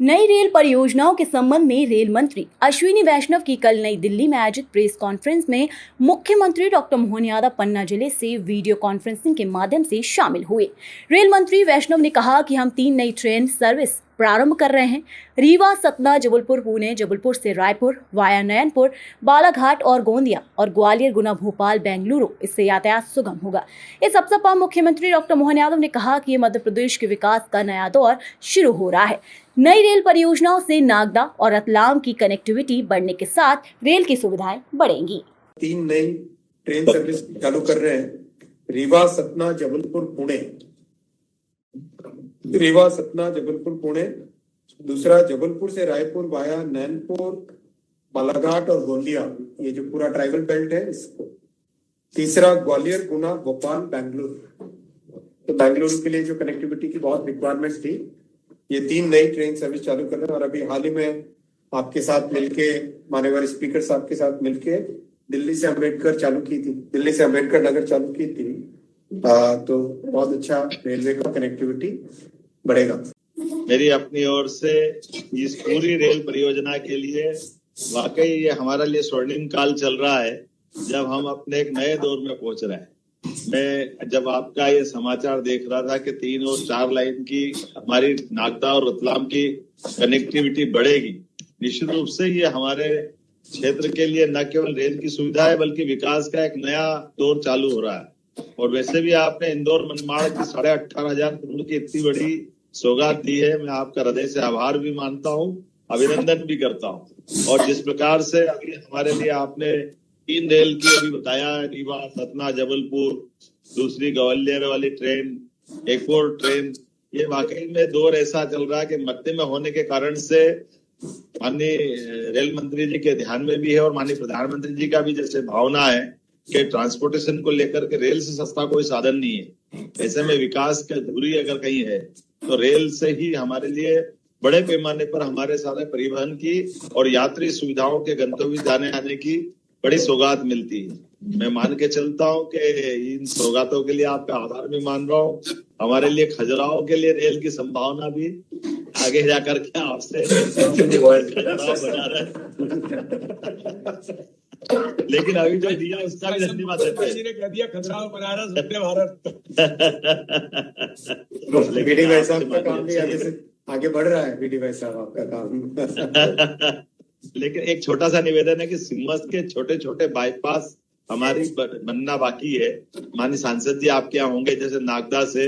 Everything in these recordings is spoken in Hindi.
नई रेल परियोजनाओं के संबंध में रेल मंत्री अश्विनी वैष्णव की कल नई दिल्ली में आयोजित प्रेस कॉन्फ्रेंस में मुख्यमंत्री डॉक्टर मोहन यादव पन्ना जिले से वीडियो कॉन्फ्रेंसिंग के माध्यम से शामिल हुए। रेल मंत्री वैष्णव ने कहा कि हम 3 नई ट्रेन सर्विस प्रारंभ कर रहे हैं। रीवा, सतना, जबलपुर, पुणे, जबलपुर से रायपुर वाया नयनपुर, बालाघाट और गोंदिया और ग्वालियर, गुना, भोपाल, बेंगलुरु, इससे यातायात सुगम होगा। इस अवसर पर मुख्यमंत्री डॉक्टर मोहन यादव ने कहा कि मध्य प्रदेश के विकास का नया दौर शुरू हो रहा है। नई रेल परियोजनाओं से नागदा और रतलाम की कनेक्टिविटी बढ़ने के साथ रेल की सुविधाएं बढ़ेंगी। 3 नई ट्रेन सर्विस चालू कर रहे हैं। रीवा, सतना, जबलपुर, पुणे। रीवा, सतना, जबलपुर, पुणे। दूसरा जबलपुर से रायपुर वाया नैनपुर, बालाघाट और गोंदिया, ये जो पूरा ट्राइबल बेल्ट है इसको। तीसरा ग्वालियर, गुना, भोपाल, बेंगलुरु। तो बेंगलुरु के लिए जो कनेक्टिविटी की बहुत रिक्वायरमेंट थी, ये 3 नई ट्रेन सर्विस चालू कर रहे हैं। और अभी हाल ही में आपके साथ मिलके, माननीय स्पीकर साहब के साथ मिलके दिल्ली से अम्बेडकर चालू की थी, दिल्ली से अम्बेडकर नगर चालू की थी। तो बहुत अच्छा रेलवे का कनेक्टिविटी बढ़ेगा। मेरी अपनी ओर से इस पूरी रेल परियोजना के लिए वाकई ये हमारा लिए स्वर्णिम काल चल रहा है, जब हम अपने एक नए दौर में पहुंच रहे हैं। मैं जब आपका ये समाचार देख रहा था कि 3 और 4 लाइन की हमारी नागदा और रतलाम की कनेक्टिविटी बढ़ेगी, निश्चित रूप से ये हमारे क्षेत्र के लिए न केवल रेल की सुविधा है बल्कि विकास का एक नया दौर चालू हो रहा है। और वैसे भी आपने इंदौर मनमाड़ की 18,500 करोड़ की इतनी बड़ी सौगात दी है। मैं आपका हृदय से आभार भी मानता हूँ, अभिनंदन भी करता हूँ। और जिस प्रकार से अभी हमारे लिए आपने 3 रेल की अभी बताया, रीवा, सतना, जबलपुर, दूसरी ग्वालियर वाली ट्रेन, एक और ट्रेन, ये वाकई में दौर ऐसा चल रहा है कि मध्य में होने के कारण से माननीय रेल मंत्री जी के ध्यान में भी है और माननीय प्रधानमंत्री जी का भी जैसे भावना है कि ट्रांसपोर्टेशन को लेकर के रेल से सस्ता कोई साधन नहीं है। ऐसे में विकास की धुरी अगर कहीं है तो रेल से ही हमारे लिए बड़े पैमाने पर हमारे सारे परिवहन की और यात्री सुविधाओं के गंतव्य जाने आने की बड़ी सौगात मिलती है। मैं मान के चलता हूँ कि इन सौगातों के लिए आपका आभार भी मान रहा हूँ। हमारे लिए खजुराहो के लिए रेल की संभावना भी आगे जाकर के आपसे बना रहे। लेकिन अभी जो दिया उसका भी धन्यवाद देते हैं। कह दिया खजुराहो बनारस वंदे भारत। बीडी भाई साहब का काम भी आगे बढ़ रहा है। बीडी भाई साहब आपका काम लेकिन एक छोटा सा निवेदन है कि सिमस के छोटे छोटे बाईपास हमारी बनना बाकी है। माननीय सांसद जी आपके यहाँ होंगे, जैसे नागदा से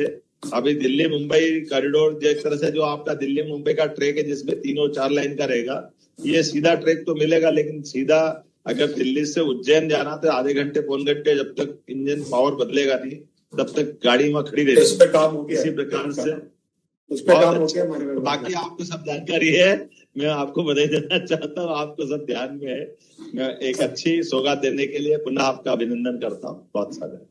अभी दिल्ली मुंबई कॉरिडोर, जिस तरह से जो आपका दिल्ली मुंबई का ट्रैक है जिसमें 3 और 4 लाइन का रहेगा, ये सीधा ट्रैक तो मिलेगा, लेकिन सीधा अगर दिल्ली से उज्जैन जाना तो आधे घंटे पौन घंटे, जब तक इंजन पावर बदलेगा नहीं तब तक गाड़ी वहां खड़ी रहेगी। इस पे काम हो गया, इसी प्रकार से उस पे काम हो गया। बाकी आपको सब जानकारी है, मैं आपको बधाई देना चाहता हूँ, आपको सब ध्यान में है। मैं एक अच्छी सौगात देने के लिए पुनः आपका अभिनंदन करता हूँ। बहुत सारा